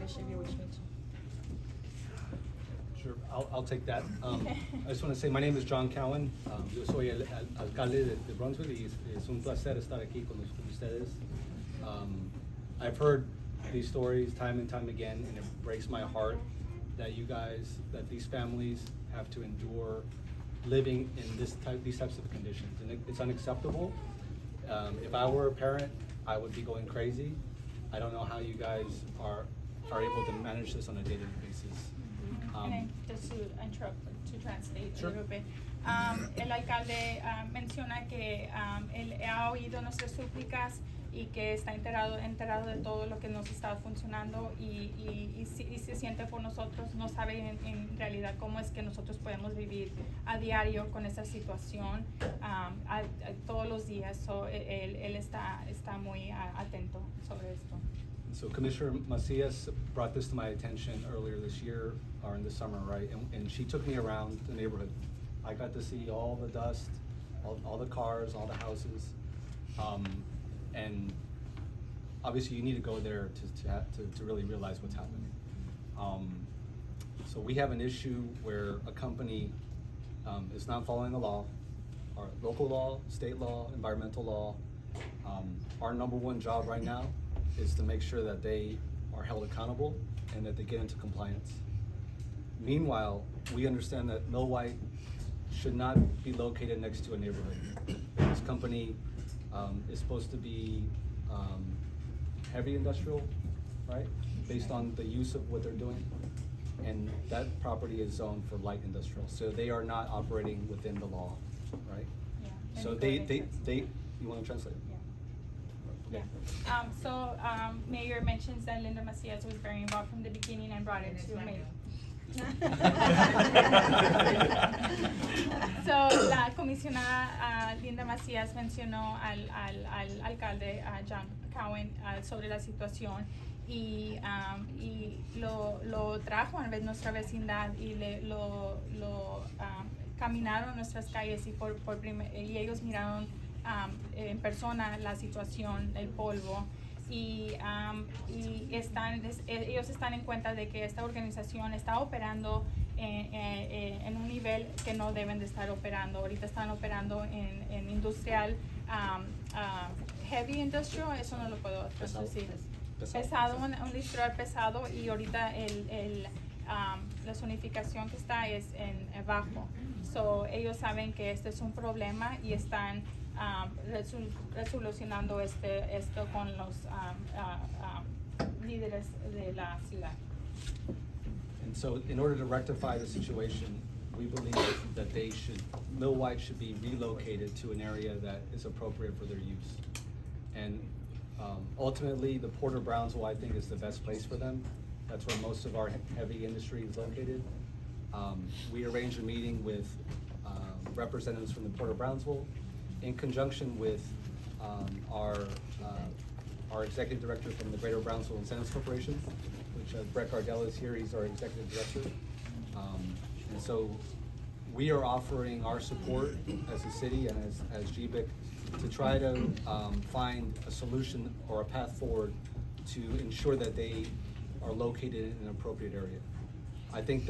English if you wish me to. Sure, I'll take that. I just want to say, my name is John Cowen. Yo soy el alcalde de Brownsville y es un placer estar aquí con ustedes. I've heard these stories time and time again, and it breaks my heart that that these families have to endure living in these types of conditions, and it's unacceptable. If I were a parent, I would be going crazy. I don't know how you guys are able to manage this on a daily basis. Just to interrupt, to translate Sure. a little bit. El alcalde menciona que él ha oído nuestras súplicas y que está enterado de todo lo que nos está funcionando y se siente por nosotros. No sabe en realidad cómo es que nosotros podemos vivir a diario con esta situación todos los días. So, él está muy atento sobre esto. So Commissioner Macias brought this to my attention earlier this year, or in the summer, right? And she took me around the neighborhood. I got to see all the dust, all the cars, all the houses. And obviously you need to go there to really realize what's happening. So we have an issue where a company is not following the law, our local law, state law, environmental law. Our number one job right now is to make sure that they are held accountable and that they get into compliance. Meanwhile, we understand that Milwhite should not be located next to a neighborhood. This company is supposed to be heavy industrial, right? Based on the use of what they're doing. And that property is zoned for light industrial. So they are not operating within the law, right? Yeah. So you want to translate? Yeah. Okay. Mayor mentions that Linda Macias was very involved from the beginning and brought it to me. So, la comisionada Linda Macias mencionó al alcalde John Cowen sobre la situación y lo trajo a nuestra vecindad y caminaron nuestras calles y ellos miraron en persona la situación, el polvo, y ellos están en cuenta de que esta organización está operando en un nivel que no deben de estar operando. Ahorita están operando en industrial, heavy industrial, eso no lo puedo traducir. Pesado, un industrial pesado, y ahorita la zonificación que está es en bajo. So, ellos saben que este es un problema y están resolucionando esto con los líderes de la ciudad. And so in order to rectify the situation, we believe that Milwhite should be relocated to an area that is appropriate for their use. And ultimately, the Port of Brownsville, I think, is the best place for them. That's where most of our heavy industry is located. We arranged a meeting with representatives from the Port of Brownsville in conjunction with our executive director from the Greater Brownsville Incentives Corporation, which Bret Gardella is here. He's our executive director. And so we are offering our support as a city and as GBIC to try to find a solution or a path forward to ensure that they are located in an appropriate area. I think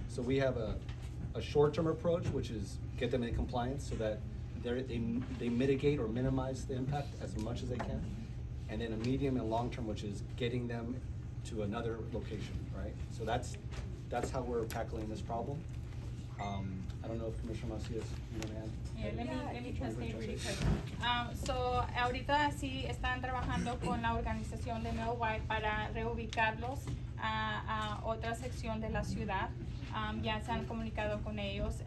so we have a short-term approach, which is get them in compliance so that they mitigate or minimize the impact as much as they can. And then a medium and long-term, which is getting them to another location, right? So that's how we're tackling this problem. I don't know if Commissioner Macias, you want to add? Yeah, let me translate really quick. So, ahorita sí están trabajando con la organización de Milwhite para reubicarlos a otra sección de la ciudad. Ya se han comunicado con ellos.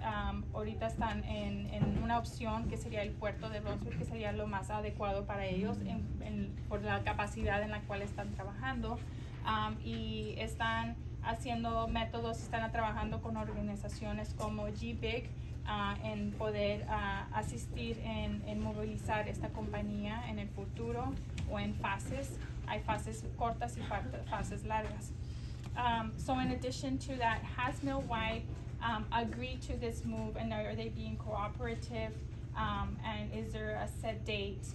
Ahorita están en una opción que sería el puerto de Brownsville, que sería lo más adecuado para ellos por la capacidad en la cual están trabajando. Y están haciendo métodos, están trabajando con organizaciones como GBIC en poder asistir en movilizar esta compañía en el futuro o en fases. Hay fases cortas y fases largas. So in addition to that, has Milwhite agreed to this move, and are they being cooperative? And is there a set date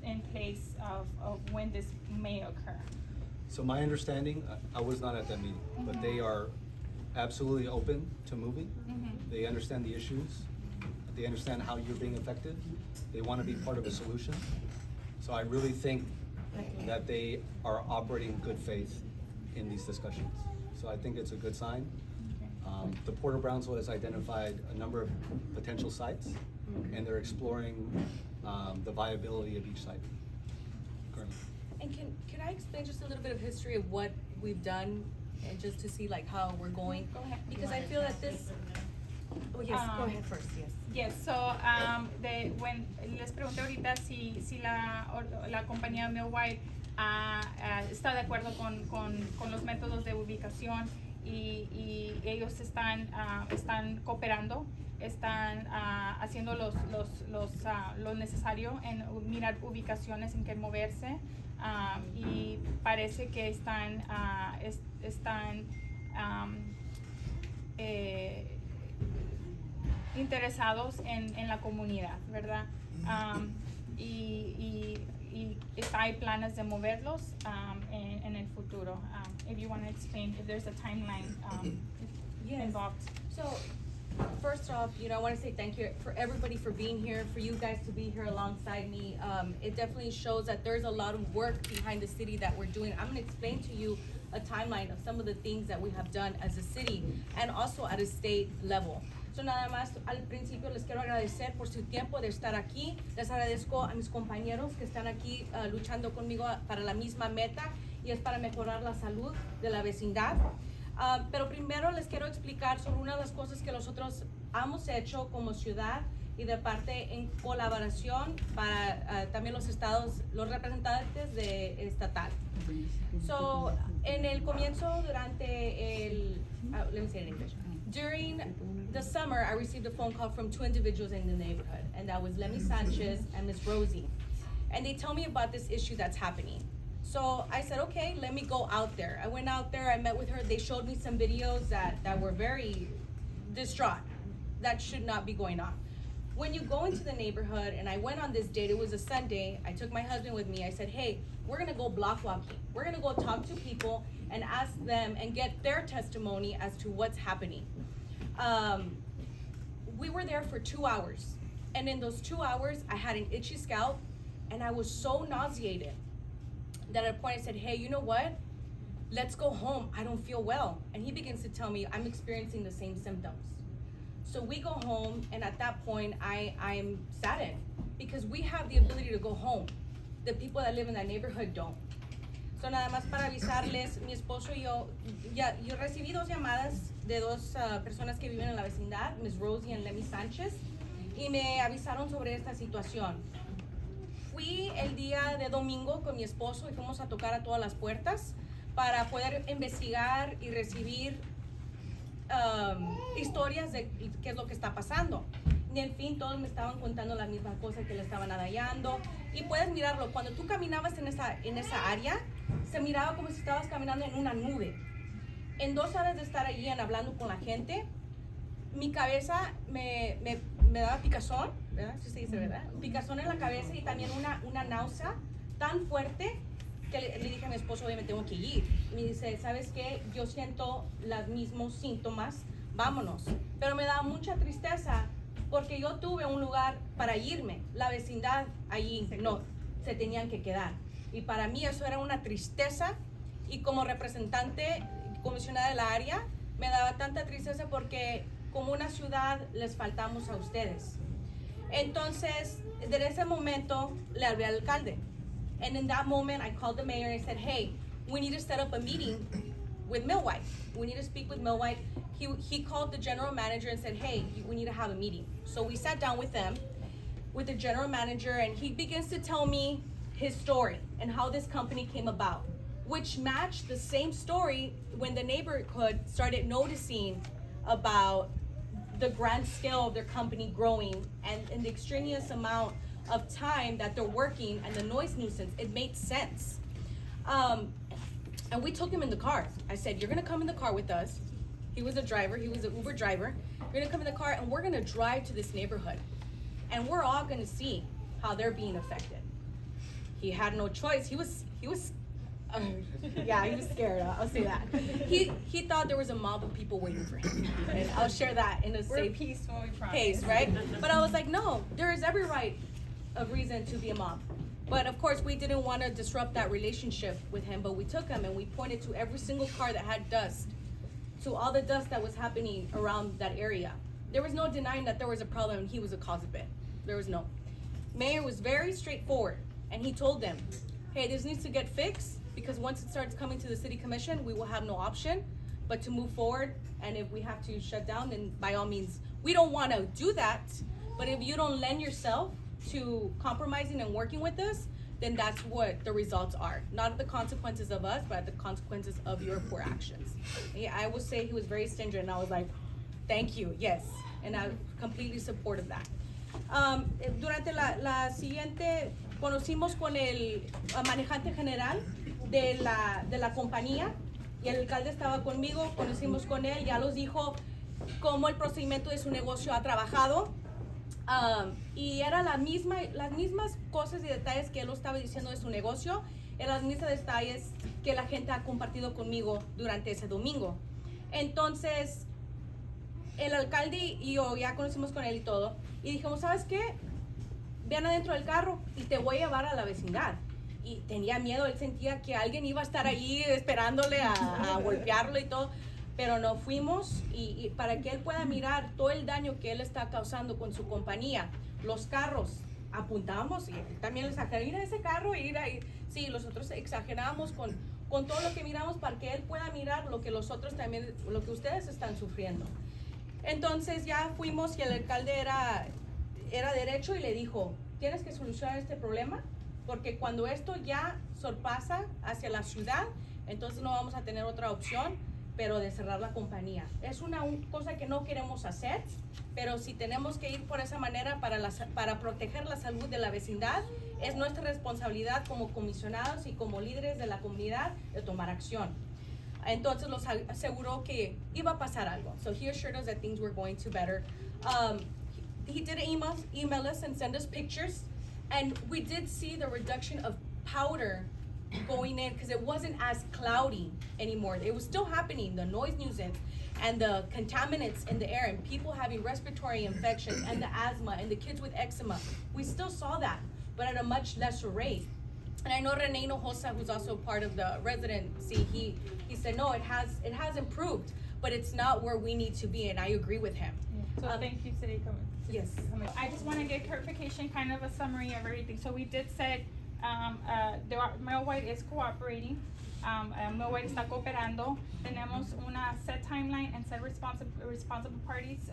in place of when this may occur? So my understanding, I was not at that meeting, but they are absolutely open to moving. They understand the issues. They understand how you're being affected. They want to be part of a solution. So I really think that they are operating in good faith in these discussions. So I think it's a good sign. The Port of Brownsville has identified a number of potential sites, and they're exploring the viability of each site currently. And can I explain just a little bit of history of what we've done, and just to see like how we're going? Go ahead. Because I feel that this, oh yes, go ahead first, yes. Yes, so, when les pregunté ahorita si la compañía Milwhite está de acuerdo con los métodos de ubicación y ellos están cooperando, están haciendo lo necesario en mirar ubicaciones en que moverse, y parece que están interesados en la comunidad, ¿verdad? Y hay planes de moverlos en el futuro. If you want to explain if there's a timeline Yes. involved. So, first off, I want to say thank you for everybody for being here, for you guys to be here alongside me. It definitely shows that there's a lot of work behind the city that we're doing. I'm going to explain to you a timeline of some of the things that we have done as a city and also at a state level. So nada más al principio les quiero agradecer por su tiempo de estar aquí. Les agradezco a mis compañeros que están aquí luchando conmigo para la misma meta, y es para mejorar la salud de la vecindad. Pero primero les quiero explicar sobre una de las cosas que nosotros hemos hecho como ciudad y de parte en colaboración para también los representantes de estatal. So, en el comienzo let me say it in English. During the summer, I received a phone call from two individuals in the neighborhood, and that was Lemmy Sanchez and Miss Rosie. And they tell me about this issue that's happening. So I said, okay, let me go out there. I went out there, I met with her. They showed me some videos that were very distraught. That should not be going on. When you go into the neighborhood, and I went on this date, it was a Sunday, I took my husband with me. I said, hey, we're gonna go block walking. We're gonna go talk to people and ask them and get their testimony as to what's happening. We were there for 2 hours. And in those 2 hours, I had an itchy scalp, and I was so nauseated that at a point I said, hey, you know what? Let's go home. I don't feel well. And he begins to tell me I'm experiencing the same symptoms. So we go home, and at that point, I'm saddened because we have the ability to go home. The people that live in that neighborhood don't. So nada más para avisarles, mi esposo y yo recibí 2 llamadas de 2 personas que viven en la vecindad, Miss Rosie y Lemmy Sánchez, y me avisaron sobre esta situación. Fui el día de domingo con mi esposo y fuimos a tocar a todas las puertas para poder investigar y recibir historias de qué es lo que está pasando. Y en fin, todos me estaban contando la misma cosa, que le estaban adallando. Y puedes mirarlo, cuando tú caminabas en esa área, se miraba como si estabas caminando en una nube. En 2 horas de estar allí hablando con la gente, mi cabeza me daba picazón, ¿verdad? Sí se dice, ¿verdad? Picazón en la cabeza y también una náusea tan fuerte que le dije a mi esposo, oye, me tengo que ir. Y me dice, ¿sabes qué? Yo siento los mismos síntomas, vámonos. Pero me da mucha tristeza porque yo tuve un lugar para irme. La vecindad allí no, se tenían que quedar. Y para mí eso era una tristeza, y como representante comisionada del área, me daba tanta tristeza porque como una ciudad les faltamos a ustedes. Entonces, desde ese momento le hablé al alcalde. And in that moment, I called the mayor and I said, hey, we need to set up a meeting with Milwhite. We need to speak with Milwhite. He called the general manager and said, hey, we need to have a meeting. So we sat down with them, with the general manager, and he begins to tell me his story and how this company came about, which matched the same story when the neighborhood started noticing about the grand scale of their company growing and the extraneous amount of time that they're working and the noise nuisance. It made sense. And we took him in the car. I said, you're gonna come in the car with us. He was a driver, he was an Uber driver. You're gonna come in the car and we're gonna drive to this neighborhood. And we're all gonna see how they're being affected. He had no choice. He was Yeah, he was scared. I'll say that. He thought there was a mob of people waiting for him, and I'll share that in a We're safe peaceful, we promise. pace, right? But I was like, no, there is every right of reason to be a mob. But of course, we didn't want to disrupt that relationship with him. But we took him and we pointed to every single car that had dust, to all the dust that was happening around that area. There was no denying that there was a problem and he was a cause of it. There was no. Mayor was very straightforward, and he told them, hey, this needs to get fixed, because once it starts coming to the city commission, we will have no option but to move forward. And if we have to shut down, then by all means, we don't want to do that. But if you don't lend yourself to compromising and working with us, then that's what the results are. Not the consequences of us, but the consequences of your poor actions. Yeah, I would say he was very stringent, and I was like, thank you, yes. And I completely supported that. Durante la siguiente, conocimos con el manejante general de la compañía, y el alcalde estaba conmigo, conocimos con él, ya nos dijo cómo el procedimiento de su negocio ha trabajado. Y era las mismas cosas y detalles que él estaba diciendo de su negocio, eran los mismos detalles que la gente ha compartido conmigo durante ese domingo. Entonces, el alcalde y yo ya conocimos con él y todo, y dijimos, ¿sabes qué? Ven adentro del carro y te voy a llevar a la vecindad. Y tenía miedo, él sentía que alguien iba a estar ahí esperándole a golpearlo y todo. Pero no fuimos, y para que él pueda mirar todo el daño que él está causando con su compañía. Los carros, apuntamos, y él también le exageraba, ir a ese carro, ir ahí. Sí, nosotros exageramos con todo lo que miramos para que él pueda mirar lo que los otros también, lo que ustedes están sufriendo. Entonces ya fuimos, y el alcalde era derecho y le dijo, tienes que solucionar este problema, porque cuando esto ya sorpasa hacia la ciudad, entonces no vamos a tener otra opción pero de cerrar la compañía. Es una cosa que no queremos hacer, pero si tenemos que ir por esa manera para proteger la salud de la vecindad, es nuestra responsabilidad como comisionados y como líderes de la comunidad de tomar acción. Entonces los aseguró que iba a pasar algo. So he assured us that things were going to better. He did email us and send us pictures, and we did see the reduction of powder going in, because it wasn't as cloudy anymore. It was still happening, the noise nuisance and the contaminants in the air, and people having respiratory infections and the asthma and the kids with eczema. We still saw that, but at a much lesser rate. And I know Rene Hinojosa, who's also part of the residency, he said, no, it has improved, but it's not where we need to be, and I agree with him. So thank you, City Commission. Yes. I just want to get clarification, kind of a summary of everything. So we did say Milwhite is cooperating. Milwhite está cooperando. Tenemos una set timeline and set responsible parties.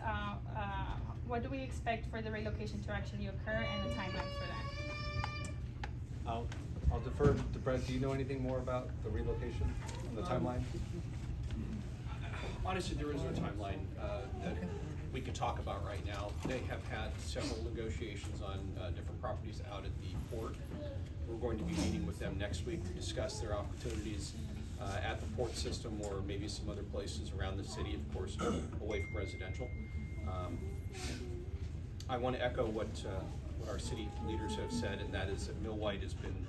What do we expect for the relocation to actually occur, and the timeline for that? I'll defer to Brett. Do you know anything more about the relocation and the timeline? Honestly, there is no timeline that we could talk about right now. They have had several negotiations on different properties out at the port. We're going to be meeting with them next week to discuss their opportunities at the port system, or maybe some other places around the city, of course, away from residential. I want to echo what our city leaders have said, and that is that Milwhite has been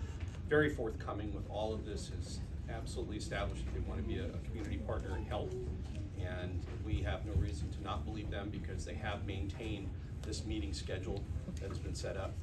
very forthcoming with all of this, has absolutely established that they want to be a community partner in health, and we have no reason to not believe them, because they have maintained this meeting schedule that has been set up.